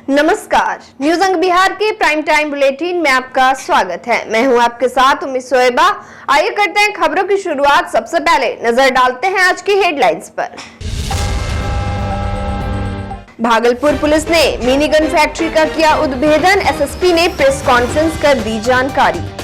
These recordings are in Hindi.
नमस्कार, न्यूज अंग बिहार के प्राइम टाइम बुलेटिन में आपका स्वागत है। मैं हूं आपके साथ उम्मीद सोएबा। आइए करते हैं खबरों की शुरुआत। सबसे पहले नजर डालते हैं आज की हेडलाइंस पर। भागलपुर पुलिस ने मिनी गन फैक्ट्री का किया उद्भेदन। एसएसपी ने प्रेस कॉन्फ्रेंस कर दी जानकारी।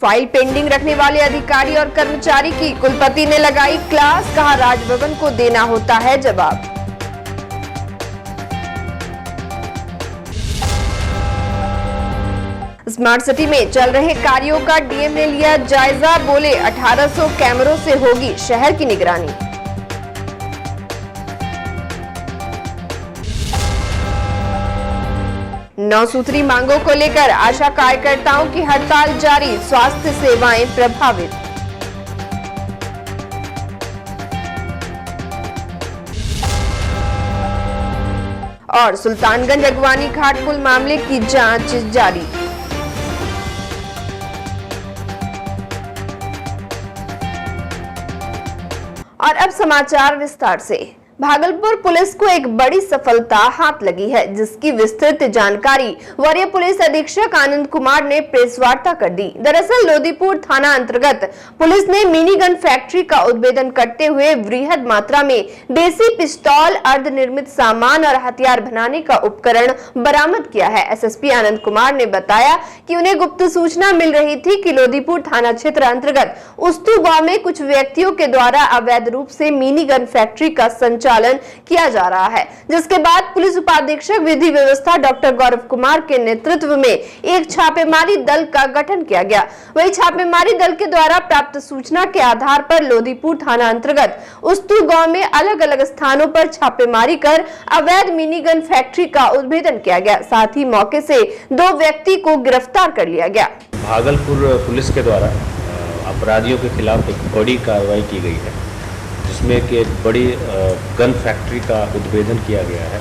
फाइल पेंडिंग रखने वाले अधिकारी और कर्मचारी की कुलपति ने लगाई क्लास। कहा राजभवन को देना होता है जवाब। स्मार्ट सिटी में चल रहे कार्यों का डीएम ने लिया जायजा। बोले 1800 कैमरों से होगी शहर की निगरानी। नौ सूत्री मांगों को लेकर आशा कार्यकर्ताओं की हड़ताल जारी। स्वास्थ्य सेवाएं प्रभावित। और सुल्तानगंज अगवानी घाट पुल मामले की जांच जारी। और अब समाचार विस्तार से। भागलपुर पुलिस को एक बड़ी सफलता हाथ लगी है, जिसकी विस्तृत जानकारी वरीय पुलिस अधीक्षक आनंद कुमार ने प्रेस वार्ता कर दी। दरअसल लोदीपुर थाना अंतर्गत पुलिस ने मिनी गन फैक्ट्री का उद्भेदन करते हुए वृहद मात्रा में देसी पिस्तौल, अर्धनिर्मित सामान और हथियार बनाने का उपकरण बरामद किया है। एसएसपी आनंद कुमार ने बताया कि उन्हें गुप्त सूचना मिल रही थी कि लोदीपुर थाना क्षेत्र अंतर्गत उस्तु गांव में कुछ व्यक्तियों के द्वारा अवैध रूप से मिनी गन फैक्ट्री का संचालन किया जा रहा है, जिसके बाद पुलिस उपाधीक्षक विधि व्यवस्था डॉक्टर गौरव कुमार के नेतृत्व में एक छापेमारी दल का गठन किया गया। वही छापेमारी दल के द्वारा प्राप्त सूचना के आधार पर लोदीपुर थाना अंतर्गत उस्तु गांव में अलग अलग स्थानों पर छापेमारी कर अवैध मिनी गन फैक्ट्री का उद्भेदन किया गया। साथ ही मौके से 2 व्यक्ति को गिरफ्तार कर लिया गया। भागलपुर पुलिस के द्वारा अपराधियों के खिलाफ एक बड़ी कार्रवाई की गई है, जिसमें कि एक बड़ी गन फैक्ट्री का उद्भेदन किया गया है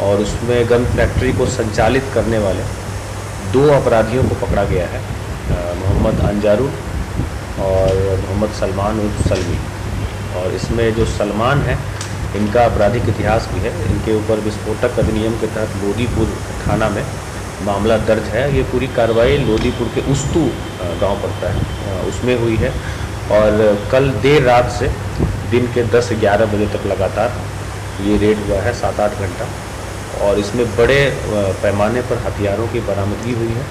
और उसमें गन फैक्ट्री को संचालित करने वाले 2 अपराधियों को पकड़ा गया है, मोहम्मद अंजारू और मोहम्मद सलमान उर्फ सलमी। और इसमें जो सलमान है, इनका आपराधिक इतिहास भी है। इनके ऊपर विस्फोटक अधिनियम के तहत लोदीपुर थाना में मामला दर्ज है। ये पूरी कार्रवाई लोदीपुर के उस्तु गांव पड़ता है, उसमें हुई है। और कल देर रात से दिन के 10-11 बजे तक लगातार ये रेड हुआ है, 7-8 घंटा। और इसमें बड़े पैमाने पर हथियारों की बरामदगी हुई है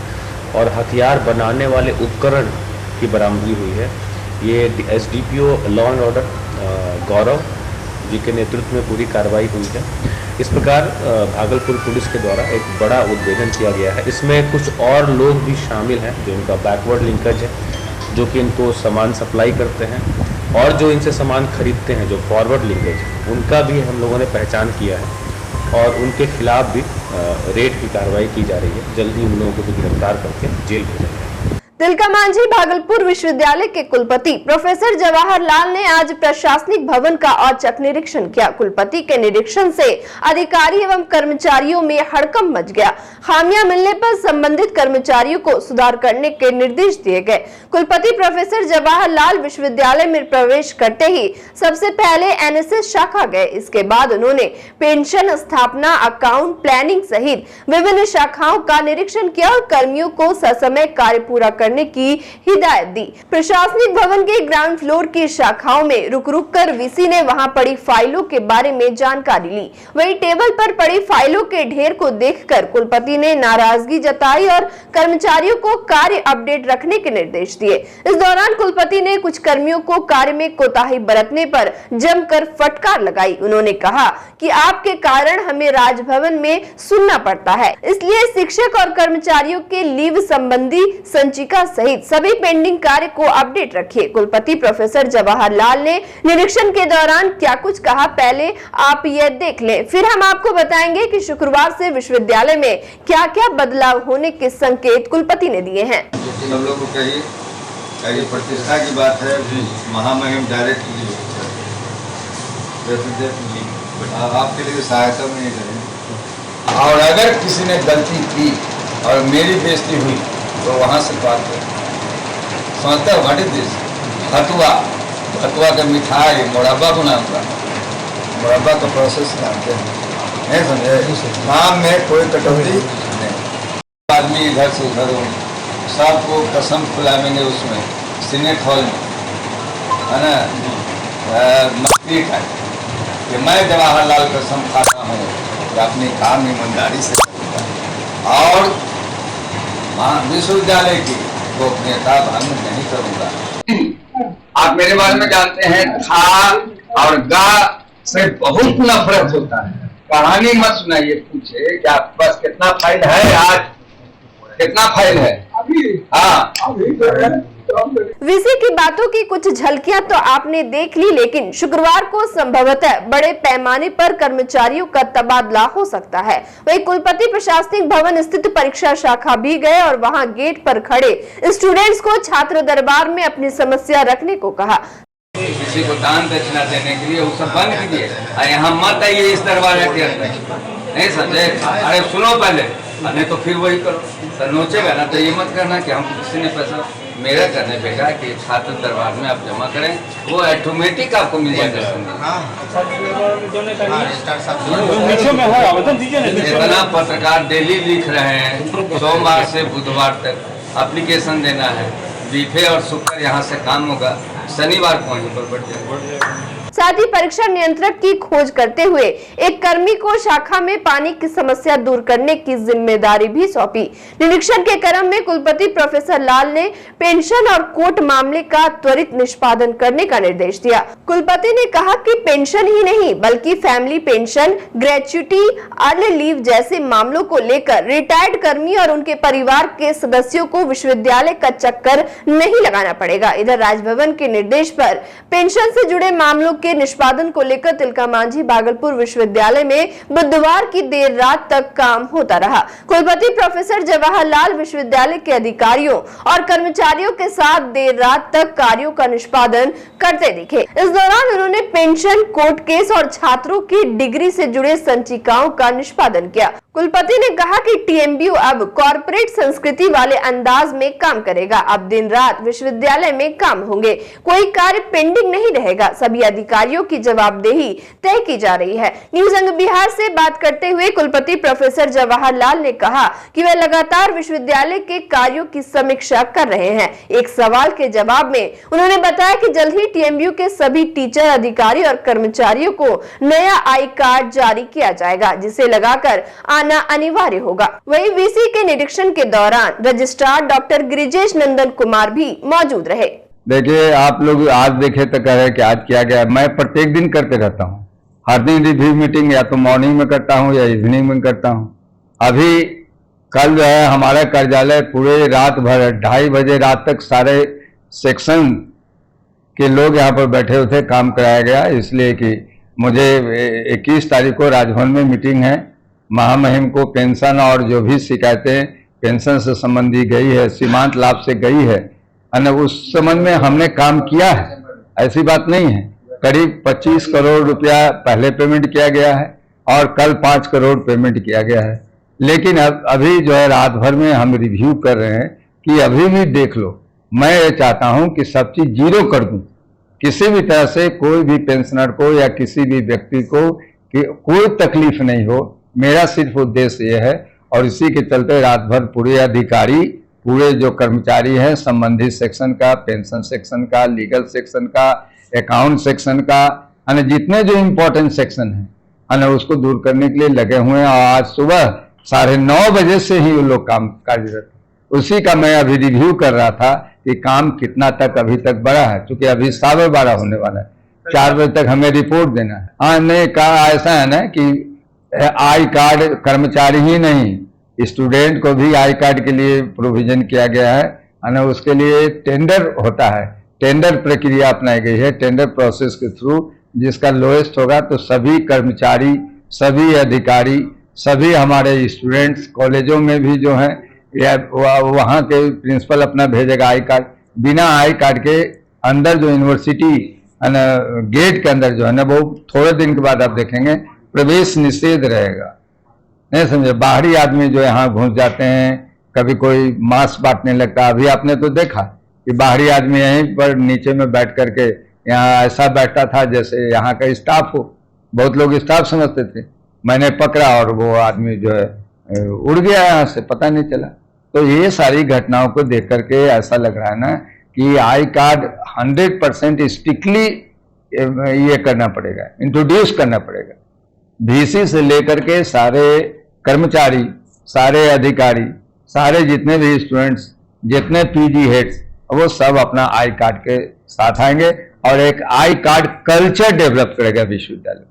और हथियार बनाने वाले उपकरण की बरामदगी हुई है। ये SDPO law and order Gaurav ji के नेतृत्व में पूरी कार्रवाई हुई है। इस प्रकार भागलपुर पुलिस के द्वारा एक बड़ा उद्भेदन किया गया है। इसमें कुछ और लोग भी शामिल हैं जो इनका बैकवर्ड लिंकेज है, जो कि इनको सामान सप्लाई करते हैं, और जो इनसे सामान खरीदते हैं, जो फॉरवर्ड लिंकेज, उनका भी हम लोगों ने पहचान किया है और उनके खिलाफ भी रेड की कार्रवाई की जा रही है। जल्दी उन लोगों को भी गिरफ्तार करके जेल भेजा जाएगा। तिलका मांझी भागलपुर विश्वविद्यालय के कुलपति प्रोफेसर जवाहरलाल ने आज प्रशासनिक भवन का औचक निरीक्षण किया। कुलपति के निरीक्षण से अधिकारी एवं कर्मचारियों में हड़कंप मच गया। खामियां मिलने पर संबंधित कर्मचारियों को सुधार करने के निर्देश दिए गए। कुलपति प्रोफेसर जवाहरलाल विश्वविद्यालय में प्रवेश करते ही सबसे पहले एनएसएस शाखा गए। इसके बाद उन्होंने पेंशन, स्थापना, अकाउंट, प्लानिंग सहित विभिन्न शाखाओं का निरीक्षण किया और कर्मियों को ससमय कार्य पूरा करने की हिदायत दी। प्रशासनिक भवन के ग्राउंड फ्लोर की शाखाओं में रुक कर वीसी ने वहां पड़ी फाइलों के बारे में जानकारी ली। वहीं टेबल पर पड़ी फाइलों के ढेर को देखकर कुलपति ने नाराजगी जताई और कर्मचारियों को कार्य अपडेट रखने के निर्देश दिए। इस दौरान कुलपति ने कुछ कर्मियों को कार्य में कोताही बरतने पर जमकर फटकार लगाई। उन्होंने कहा कि आपके कारण हमें राजभवन में सुनना पड़ता है, इसलिए शिक्षक और कर्मचारियों के लीव संबंधी संचिका सहित सभी पेंडिंग कार्य को अपडेट रखिए। कुलपति प्रोफेसर जवाहरलाल ने निरीक्षण के दौरान क्या कुछ कहा, पहले आप ये देख लें, फिर हम आपको बताएंगे कि शुक्रवार से विश्वविद्यालय में क्या क्या बदलाव होने के संकेत कुलपति ने दिए हैं। सब लोग को कहिए, प्रतिष्ठा की बात है, महामहिम डायरेक्ट आपके लिए सहायता नहीं करें। और अगर किसी ने गलती की और मेरी बेइज्जती हुई तो वहाँ से बात करें। समझते हो, व्हाट इज दिस? हतुआ खतवा का मिठाई मुरब्बा बनाऊंगा। मुरब्बा का प्रोसेस जानते हैं, नहीं समझे? काम में कोई कटौती नहीं। आदमी इधर से उधर हो, सबको कसम खुलाएंगे उसमें सीनेट हॉल में, है ना, मस्ती का कि मैं जवाहरलाल कसम खाता हूँ कि अपने काम ईमानदारी से करूँगा और विश्वविद्यालय की गोपनीयता भंग नहीं करूँगा। आप मेरे बारे में जानते हैं, था और गा से बहुत नफरत होता है। कहानी मत सुनाइए, पूछे कि आपके पास कितना फाइल है, आज कितना फाइल है? हाँ, वीसी की बातों की कुछ झलकियां तो आपने देख ली, लेकिन शुक्रवार को संभवतः बड़े पैमाने पर कर्मचारियों का तबादला हो सकता है। वही कुलपति प्रशासनिक भवन स्थित परीक्षा शाखा भी गए और वहां गेट पर खड़े स्टूडेंट्स को छात्र दरबार में अपनी समस्या रखने को कहा। किसी को दान दक्षिणा देने के लिए वो सब बंद कीजिए, यहाँ मत आइए इस दरबार के अंदर, नहीं समझे? अरे सुनो पहले, नहीं तो फिर वही करो, सर नोचेगा ना तो ये मत करना कि हम किसी ने पैसा मेरा करने भेजा कि छात्र दरबार में आप जमा करें, वो ऑटोमेटिक आपको मिल जाएगा। इतना पत्रकार डेली लिख रहे हैं, सोमवार से बुधवार तक एप्लीकेशन देना है, बीफे और शुक्र यहाँ से काम होगा, शनिवार को वहीं पर बढ़ जाएगा। साथ ही परीक्षा नियंत्रक की खोज करते हुए एक कर्मी को शाखा में पानी की समस्या दूर करने की जिम्मेदारी भी सौंपी। निरीक्षण के क्रम में कुलपति प्रोफेसर लाल ने पेंशन और कोर्ट मामले का त्वरित निष्पादन करने का निर्देश दिया। कुलपति ने कहा कि पेंशन ही नहीं बल्कि family pension, gratuity, early leave जैसे मामलों को लेकर रिटायर्ड कर्मी और उनके परिवार के सदस्यों को विश्वविद्यालय का चक्कर नहीं लगाना पड़ेगा। इधर राजभवन के निर्देश पर पेंशन से जुड़े मामलों के निष्पादन को लेकर तिलका मांझी भागलपुर विश्वविद्यालय में बुधवार की देर रात तक काम होता रहा। कुलपति प्रोफेसर जवाहरलाल विश्वविद्यालय के अधिकारियों और कर्मचारियों के साथ देर रात तक कार्यों का निष्पादन करते दिखे। इस दौरान उन्होंने पेंशन, कोर्ट केस और छात्रों की डिग्री से जुड़े संचिकाओं का निष्पादन किया। कुलपति ने कहा कि टीएमबीयू अब कॉर्पोरेट संस्कृति वाले अंदाज में काम करेगा। अब दिन रात विश्वविद्यालय में काम होंगे, कोई कार्य पेंडिंग नहीं रहेगा। सभी अधिकारियों की जवाबदेही तय की जा रही है। न्यूज अंग बिहार से बात करते हुए कुलपति प्रोफेसर जवाहरलाल ने कहा कि वे लगातार विश्वविद्यालय के कार्यों की समीक्षा कर रहे हैं। एक सवाल के जवाब में उन्होंने बताया कि जल्द ही टीएमबीयू के सभी टीचर, अधिकारी और कर्मचारियों को नया आई कार्ड जारी किया जाएगा, जिसे लगाकर आना अनिवार्य होगा। वहीं वीसी के निरीक्षण के दौरान रजिस्ट्रार डॉक्टर गिरिजेश नंदन कुमार भी मौजूद रहे। देखिए, आप लोग आज देखे तो कह रहे कि आज किया गया। मैं प्रत्येक दिन करते रहता हूँ, हर दिन रिव्यू मीटिंग या तो मॉर्निंग में करता हूँ या इवनिंग में करता हूँ। अभी कल जो है हमारा कार्यालय पूरे रात भर 2:30 बजे रात तक सारे सेक्शन के लोग यहाँ पर बैठे हुए थे, काम कराया गया। इसलिए कि मुझे 21 तारीख को राजभवन में मीटिंग है। महामहिम को पेंशन और जो भी शिकायतें पेंशन से संबंधी गई है, सीमांत लाभ से गई है, उस संबंध में हमने काम किया है, ऐसी बात नहीं है। करीब 25 करोड़ रुपया पहले पेमेंट किया गया है और कल 5 करोड़ पेमेंट किया गया है। लेकिन अभी जो है रात भर में हम रिव्यू कर रहे हैं कि अभी भी देख लो। मैं ये चाहता हूं कि सब चीज जीरो कर दूं, किसी भी तरह से कोई भी पेंशनर को या किसी भी व्यक्ति को कोई तकलीफ नहीं हो। मेरा सिर्फ उद्देश्य ये है और इसी के चलते रात भर पूरे अधिकारी, पूरे जो कर्मचारी हैं, संबंधित सेक्शन का, पेंशन सेक्शन का, लीगल सेक्शन का, अकाउंट सेक्शन का, जितने जो इम्पोर्टेंट सेक्शन है उसको दूर करने के लिए लगे हुए हैं। और आज सुबह 9:30 बजे से ही वो लोग काम कार्यरत, उसी का मैं अभी रिव्यू कर रहा था कि काम कितना तक अभी तक बढ़ा है। क्योंकि अभी 12:15 होने वाला है, 4 बजे तक हमें रिपोर्ट देना है। हमने कहा ऐसा है ना कि आई कार्ड कर्मचारी ही नहीं, स्टूडेंट को भी आई कार्ड के लिए प्रोविजन किया गया है। उसके लिए टेंडर होता है, टेंडर प्रक्रिया अपनाई गई है। टेंडर प्रोसेस के थ्रू जिसका लोएस्ट होगा तो सभी कर्मचारी, सभी अधिकारी, सभी हमारे स्टूडेंट्स, कॉलेजों में भी जो है या वहाँ के प्रिंसिपल अपना भेजेगा आई कार्ड। बिना आई कार्ड के अंदर जो यूनिवर्सिटी गेट के अंदर जो है ना, वो थोड़े दिन के बाद आप देखेंगे प्रवेश निषेध रहेगा, नहीं समझे। बाहरी आदमी जो यहाँ घुस जाते हैं, कभी कोई मांस बांटने लगता है। अभी आपने तो देखा कि बाहरी आदमी यहीं पर नीचे में बैठ करके यहाँ ऐसा बैठता था जैसे यहाँ का स्टाफ हो, बहुत लोग स्टाफ समझते थे। मैंने पकड़ा और वो आदमी जो है उड़ गया यहाँ से, पता नहीं चला। तो ये सारी घटनाओं को देख करके ऐसा लग रहा है ना कि आई कार्ड 100% स्ट्रिक्टली ये करना पड़ेगा, इंट्रोड्यूस करना पड़ेगा। VC से लेकर के सारे कर्मचारी, सारे अधिकारी, सारे जितने भी स्टूडेंट्स, जितने PG हेड्स, वो सब अपना आई कार्ड के साथ आएंगे और एक आई कार्ड कल्चर डेवलप करेगा विश्वविद्यालय।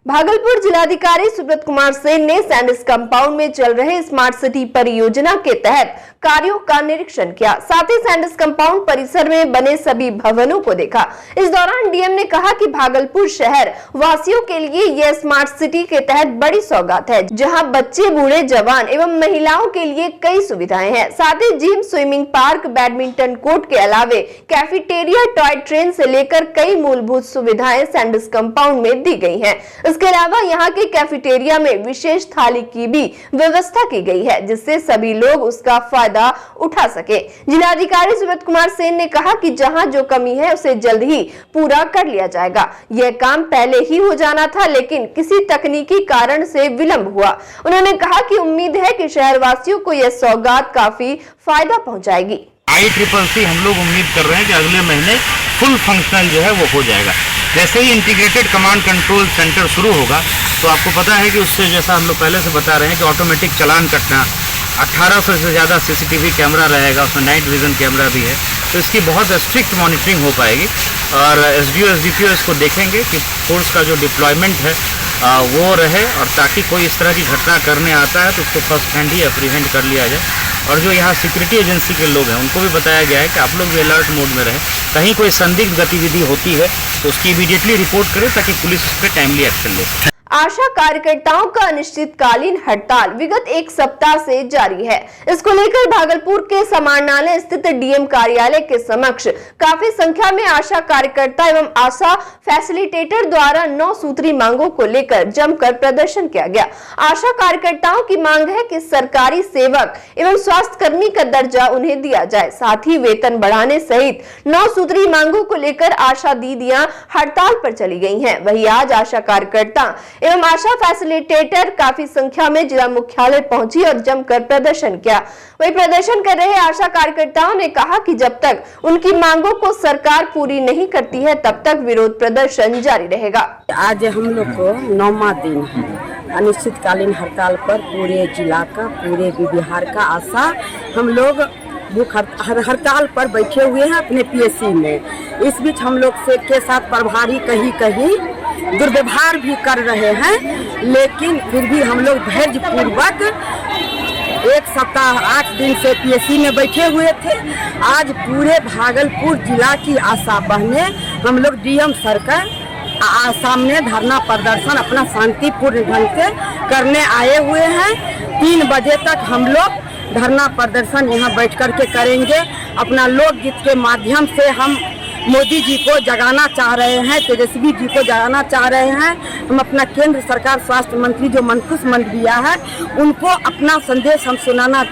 भागलपुर जिलाधिकारी सुब्रत कुमार सेन ने सैंडिस कंपाउंड में चल रहे स्मार्ट सिटी परियोजना के तहत कार्यों का निरीक्षण किया। साथ ही सैंडिस कंपाउंड परिसर में बने सभी भवनों को देखा। इस दौरान डीएम ने कहा कि भागलपुर शहर वासियों के लिए यह स्मार्ट सिटी के तहत बड़ी सौगात है, जहां बच्चे, बूढ़े, जवान एवं महिलाओं के लिए कई सुविधाएं हैं। साथ ही gym, swimming park, badminton court के अलावे कैफेटेरिया, टॉय ट्रेन से लेकर कई मूलभूत सुविधाएं सैंडिस कंपाउंड में दी गई है। इसके अलावा यहाँ के कैफेटेरिया में विशेष थाली की भी व्यवस्था की गई है, जिससे सभी लोग उसका फायदा उठा सके। जिलाधिकारी सुब्रत कुमार सेन ने कहा कि जहाँ जो कमी है उसे जल्द ही पूरा कर लिया जाएगा। यह काम पहले ही हो जाना था, लेकिन किसी तकनीकी कारण से विलंब हुआ। उन्होंने कहा कि उम्मीद है कि शहरवासियों को यह सौगात काफी फायदा पहुँचाएगी। ICCC हम लोग उम्मीद कर रहे हैं कि अगले महीने फुल फंक्शनल जो है वो हो जाएगा। जैसे ही इंटीग्रेटेड कमांड कंट्रोल सेंटर शुरू होगा तो आपको पता है कि उससे, जैसा हम लोग पहले से बता रहे हैं, कि ऑटोमेटिक चालान कटना, 1800 से ज़्यादा CCTV कैमरा रहेगा, उसमें नाइट विजन कैमरा भी है, तो इसकी बहुत स्ट्रिक्ट मॉनिटरिंग हो पाएगी। और SDO SDPO इसको देखेंगे कि फोर्स का जो डिप्लॉयमेंट है वो रहे, और ताकि कोई इस तरह की घटना करने आता है तो उसको फर्स्ट हैंड ही अप्रीहेंड कर लिया जाए। और जो यहाँ सिक्योरिटी एजेंसी के लोग हैं उनको भी बताया गया है कि आप लोग भी अलर्ट मोड में रहें, कहीं कोई संदिग्ध गतिविधि होती है तो उसकी इमीडिएटली रिपोर्ट करें ताकि पुलिस उस पर टाइमली एक्शन ले। आशा कार्यकर्ताओं का अनिश्चितकालीन हड़ताल विगत एक सप्ताह से जारी है। इसको लेकर भागलपुर के समाहरणालय स्थित डीएम कार्यालय के समक्ष काफी संख्या में आशा कार्यकर्ता एवं आशा फैसिलिटेटर द्वारा 9 सूत्री मांगों को लेकर जमकर प्रदर्शन किया गया। आशा कार्यकर्ताओं की मांग है कि सरकारी सेवक एवं स्वास्थ्य कर्मी का दर्जा उन्हें दिया जाए, साथ ही वेतन बढ़ाने सहित 9 सूत्री मांगों को लेकर आशा दीदियां हड़ताल पर चली गई हैं। वहीं आज आशा कार्यकर्ता एवं आशा फैसिलिटेटर काफी संख्या में जिला मुख्यालय पहुंची और जमकर प्रदर्शन किया। वही प्रदर्शन कर रहे आशा कार्यकर्ताओं ने कहा कि जब तक उनकी मांगों को सरकार पूरी नहीं करती है तब तक विरोध प्रदर्शन जारी रहेगा। आज हम लोग को 9वां दिन है अनिश्चितकालीन हड़ताल पर पूरे जिला का, पूरे बिहार का आशा हम लोग भूख हड़ताल पर बैठे हुए हैं अपने PSC में। इस बीच हम लोग से के साथ प्रभारी कहीं कहीं दुर्व्यवहार भी कर रहे हैं, लेकिन फिर भी हम लोग धैर्य पूर्वक एक सप्ताह 8 दिन से PSC में बैठे हुए थे। आज पूरे भागलपुर जिला की आशा बहनें हम लोग DM सर का सामने धरना प्रदर्शन अपना शांतिपूर्ण ढंग से करने आए हुए हैं। 3 बजे तक हम लोग धरना प्रदर्शन यहाँ बैठ कर के करेंगे। अपना लोकगीत के माध्यम से हम मोदी जी को जगाना चाह रहे हैं, तेजस्वी जी को जगाना चाह रहे हैं। हम अपना केंद्र सरकार स्वास्थ्य मंत्री जो मनकुश मंडविया है उनको अपना संदेश हम सुनाना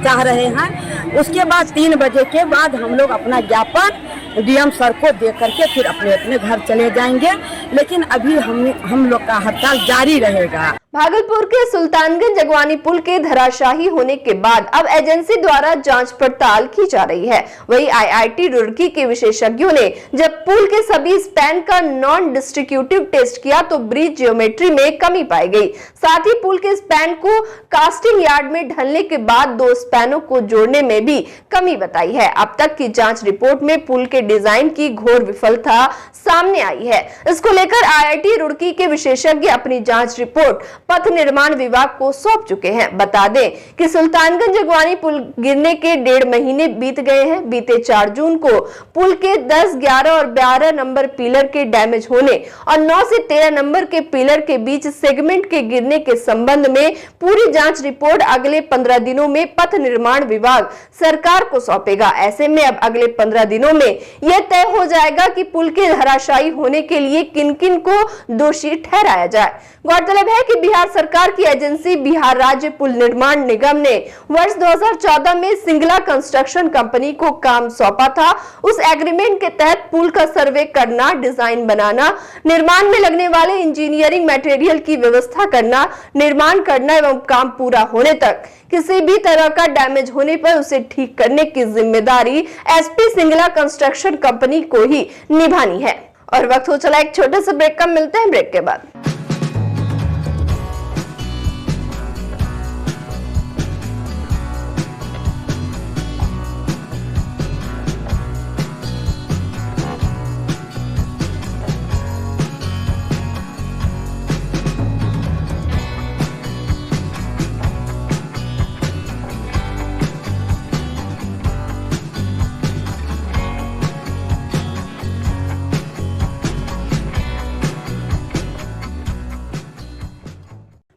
चाह रहे हैं। उसके बाद 3 बजे के बाद हम लोग अपना ज्ञापन DM सर को दे करके फिर अपने अपने घर चले जाएंगे, लेकिन अभी हम लोग का हड़ताल जारी रहेगा। भागलपुर के सुल्तानगंज अगवानी पुल के धराशायी होने के बाद अब एजेंसी द्वारा जांच पड़ताल की जा रही है। वहीं IIT रुड़की के विशेषज्ञों ने जब पुल के सभी स्पैन का नॉन डिस्ट्रीब्यूटिव टेस्ट किया तो ब्रिज जियोमेट्री में कमी पाई गई। साथ ही पुल के स्पैन को कास्टिंग यार्ड में ढलने के बाद 2 स्पैनों को जोड़ने में भी कमी बताई है। अब तक की जांच रिपोर्ट में पुल के डिजाइन की घोर विफलता सामने आई है। इसको लेकर IIT रुड़की के विशेषज्ञ अपनी जांच रिपोर्ट पथ निर्माण विभाग को सौंप चुके हैं। बता दें कि सुल्तानगंज अगवानी पुल गिरने के 1.5 महीने बीत गए हैं। बीते 4 जून को पुल के 10, 11 और 12 नंबर पिलर के डैमेज होने और 9 से 13 नंबर के पिलर के बीच सेगमेंट के गिरने के संबंध में पूरी जांच रिपोर्ट अगले 15 दिनों में पथ निर्माण विभाग सरकार को सौंपेगा। ऐसे में अब अगले 15 दिनों में यह तय हो जाएगा कि पुल के धराशायी होने के लिए किन किन को दोषी ठहराया जाए। गौरतलब है कि बिहार सरकार की एजेंसी बिहार राज्य पुल निर्माण निगम ने वर्ष 2014 में सिंगला कंस्ट्रक्शन कंपनी को काम सौंपा था। उस एग्रीमेंट के तहत पुल का सर्वे करना, डिजाइन बनाना, निर्माण में लगने वाले इंजीनियरिंग मटेरियल की व्यवस्था करना, निर्माण करना एवं काम पूरा होने तक किसी भी तरह का डैमेज होने पर उसे ठीक करने की जिम्मेदारी एसपी सिंगला कंस्ट्रक्शन कंपनी को ही निभानी है। और वक्त हो चला एक छोटे से ब्रेक का, मिलते हैं ब्रेक के बाद।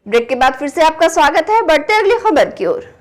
ब्रेक के बाद फिर से आपका स्वागत है। बढ़ते अगली खबर की ओर।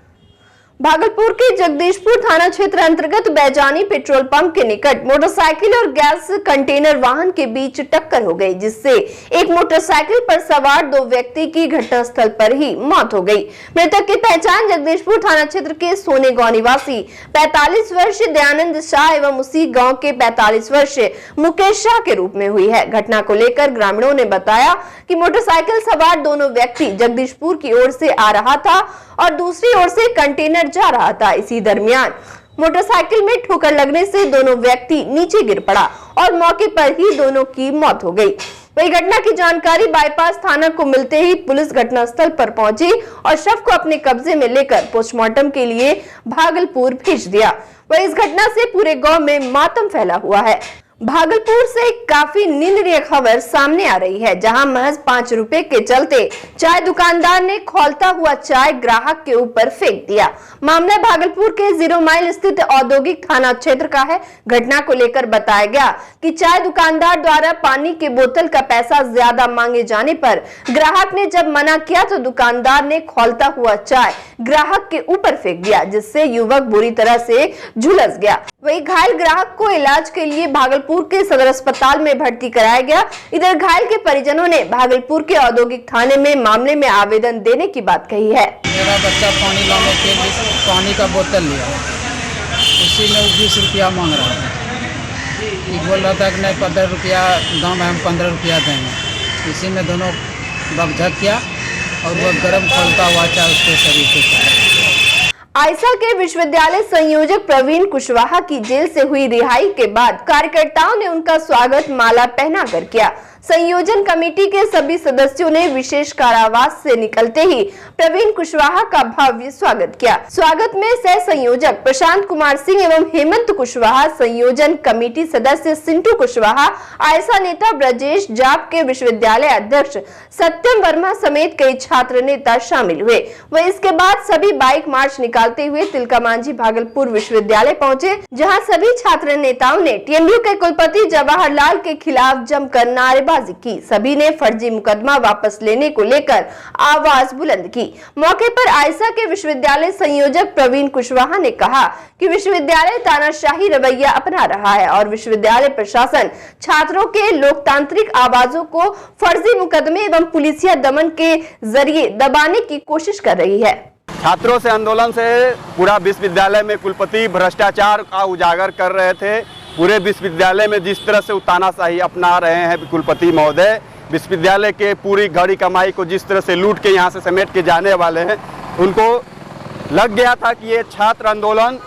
भागलपुर के जगदीशपुर थाना क्षेत्र अंतर्गत बैजानी पेट्रोल पंप के निकट मोटरसाइकिल और गैस कंटेनर वाहन के बीच टक्कर हो गई, जिससे एक मोटरसाइकिल पर सवार 2 व्यक्ति की घटनास्थल पर ही मौत हो गई। मृतक की पहचान जगदीशपुर थाना क्षेत्र के सोने गांव निवासी 45 वर्षीय दयानंद शाह एवं उसी गांव के 45 वर्षीय मुकेश शाह के रूप में हुई है। घटना को लेकर ग्रामीणों ने बताया कि मोटरसाइकिल सवार दोनों व्यक्ति जगदीशपुर की ओर से आ रहा था और दूसरी ओर से कंटेनर जा रहा था। इसी दरमियान मोटरसाइकिल में ठोकर लगने से दोनों व्यक्ति नीचे गिर पड़ा और मौके पर ही दोनों की मौत हो गई। वही घटना की जानकारी बाईपास थाना को मिलते ही पुलिस घटनास्थल पर पहुंची और शव को अपने कब्जे में लेकर पोस्टमार्टम के लिए भागलपुर भेज दिया। वही इस घटना से पूरे गांव में मातम फैला हुआ है। भागलपुर से काफी निंदनीय खबर सामने आ रही है, जहां महज 5 रुपए के चलते चाय दुकानदार ने खौलता हुआ चाय ग्राहक के ऊपर फेंक दिया। मामला भागलपुर के 0 माइल स्थित औद्योगिक थाना क्षेत्र का है। घटना को लेकर बताया गया कि चाय दुकानदार द्वारा पानी के बोतल का पैसा ज्यादा मांगे जाने पर ग्राहक ने जब मना किया तो दुकानदार ने खौलता हुआ चाय ग्राहक के ऊपर फेंक दिया, जिससे युवक बुरी तरह से झुलस गया। वही घायल ग्राहक को इलाज के लिए भागलपुर के सदर अस्पताल में भर्ती कराया गया। इधर घायल के परिजनों ने भागलपुर के औद्योगिक थाने में मामले में आवेदन देने की बात कही है। मेरा बच्चा पानी लाने के लिए पानी का बोतल लिया, उसी में 20 रुपया मांग रहा था। बोल रहा था कि नहीं 15 रुपया दाम है, हम 15 रुपया देंगे। इसी में दोनों बकझक किया और वो गर्म खोलता हुआ चाय उसके शरीर पे। आयसा के विश्वविद्यालय संयोजक प्रवीण कुशवाहा की जेल से हुई रिहाई के बाद कार्यकर्ताओं ने उनका स्वागत माला पहनाकर किया। संयोजन कमेटी के सभी सदस्यों ने विशेष कारावास से निकलते ही प्रवीण कुशवाहा का भव्य स्वागत किया। स्वागत में सह संयोजक प्रशांत कुमार सिंह एवं हेमंत कुशवाहा, संयोजन कमेटी सदस्य सिंटू कुशवाहा, आयसा नेता ब्रजेश, जाप के विश्वविद्यालय अध्यक्ष सत्यम वर्मा समेत कई छात्र नेता शामिल हुए। वह इसके बाद सभी बाइक मार्च निकालते हुए तिलका मांझी भागलपुर विश्वविद्यालय पहुंचे, जहां सभी छात्र नेताओं ने टीएमयू के कुलपति जवाहर लाल के खिलाफ जमकर नारेबाजी की। सभी ने फर्जी मुकदमा वापस लेने को लेकर आवाज बुलंद की। मौके पर आयसा के विश्वविद्यालय संयोजक प्रवीण कुशवाहा ने कहा कि विश्वविद्यालय तानाशाही रवैया अपना रहा है और विश्वविद्यालय प्रशासन छात्रों के लोकतांत्रिक आवाजों को फर्जी मुकदमे एवं पुलिसिया दमन के जरिए दबाने की कोशिश कर रही है। छात्रों से आंदोलन से पूरा विश्वविद्यालय में कुलपति भ्रष्टाचार का उजागर कर रहे थे। पूरे विश्वविद्यालय में जिस तरह से तानाशाही अपना रहे हैं कुलपति महोदय, विश्वविद्यालय के पूरी घड़ी कमाई को जिस तरह से लूट के यहाँ से समेट के जाने वाले हैं, उनको लग गया था कि ये छात्र आंदोलन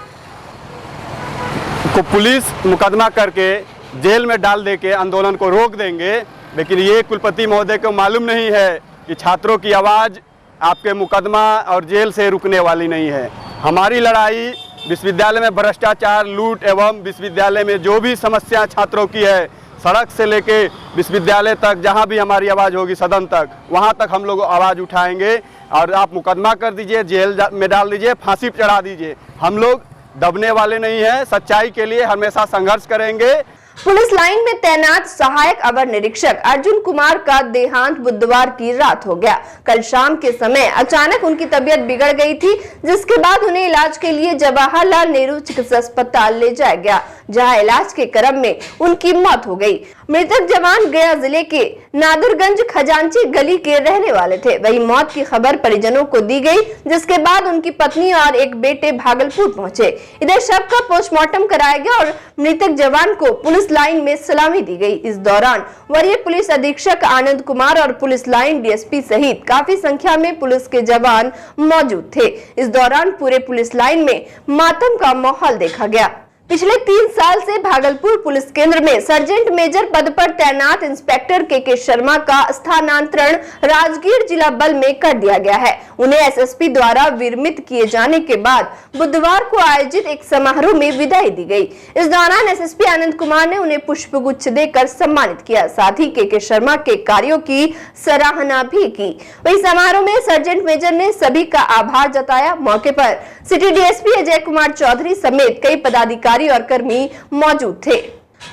को पुलिस मुकदमा करके जेल में डाल दे के आंदोलन को रोक देंगे। लेकिन ये कुलपति महोदय को मालूम नहीं है कि छात्रों की आवाज़ आपके मुकदमा और जेल से रुकने वाली नहीं है। हमारी लड़ाई विश्वविद्यालय में भ्रष्टाचार, लूट एवं विश्वविद्यालय में जो भी समस्या छात्रों की है, सड़क से लेके विश्वविद्यालय तक जहां भी हमारी आवाज़ होगी सदन तक, वहां तक हम लोग आवाज़ उठाएंगे। और आप मुकदमा कर दीजिए, जेल में डाल दीजिए, फांसी पर चढ़ा दीजिए, हम लोग दबने वाले नहीं हैं। सच्चाई के लिए हमेशा संघर्ष करेंगे। पुलिस लाइन में तैनात सहायक अवर निरीक्षक अर्जुन कुमार का देहांत बुधवार की रात हो गया। कल शाम के समय अचानक उनकी तबीयत बिगड़ गई थी, जिसके बाद उन्हें इलाज के लिए जवाहरलाल नेहरू चिकित्सा अस्पताल ले जाया गया, जहां इलाज के क्रम में उनकी मौत हो गई। मृतक जवान गया जिले के नादुरगंज खजांची गली के रहने वाले थे। वही मौत की खबर परिजनों को दी गई, जिसके बाद उनकी पत्नी और एक बेटे भागलपुर पहुंचे। इधर शव का पोस्टमार्टम कराया गया और मृतक जवान को पुलिस लाइन में सलामी दी गई। इस दौरान वरीय पुलिस अधीक्षक आनंद कुमार और पुलिस लाइन डीएसपी सहित काफी संख्या में पुलिस के जवान मौजूद थे। इस दौरान पूरे पुलिस लाइन में मातम का माहौल देखा गया। पिछले 3 साल से भागलपुर पुलिस केंद्र में सर्जेंट मेजर पद पर तैनात इंस्पेक्टर के शर्मा का स्थानांतरण राजगीर जिला बल में कर दिया गया है। उन्हें एसएसपी द्वारा विरमित किए जाने के बाद बुधवार को आयोजित एक समारोह में विदाई दी गई। इस दौरान एसएसपी आनंद कुमार ने उन्हें पुष्पगुच्छ देकर सम्मानित किया, साथ ही के शर्मा के कार्यों की सराहना भी की। वही समारोह में सर्जेंट मेजर ने सभी का आभार जताया। मौके पर सिटी डीएसपी अजय कुमार चौधरी समेत कई पदाधिकारी और कर्मी मौजूद थे।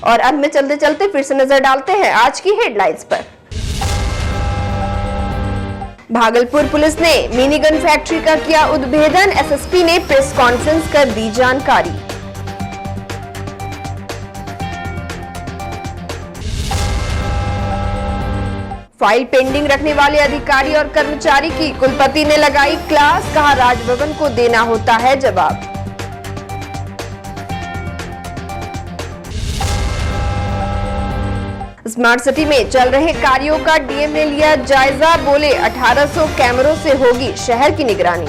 और अंत में चलते चलते फिर से नजर डालते हैं आज की हेडलाइंस पर। भागलपुर पुलिस ने मिनी गन फैक्ट्री का किया उद्भेदन, एसएसपी ने प्रेस कॉन्फ्रेंस कर दी जानकारी। फाइल पेंडिंग रखने वाले अधिकारी और कर्मचारी की कुलपति ने लगाई क्लास, कहा राजभवन को देना होता है जवाब। स्मार्ट सिटी में चल रहे कार्यों का डीएम ने लिया जायजा, बोले 1800 कैमरों से होगी शहर की निगरानी।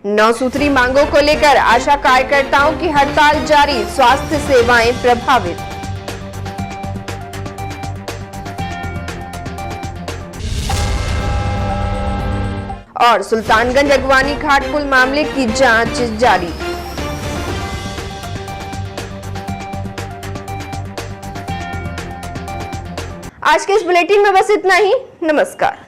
नौ सूत्री मांगों को लेकर आशा कार्यकर्ताओं की हड़ताल जारी, स्वास्थ्य सेवाएं प्रभावित। और सुल्तानगंज अगवानी घाट पुल मामले की जांच जारी। आज के इस बुलेटिन में बस इतना ही। नमस्कार।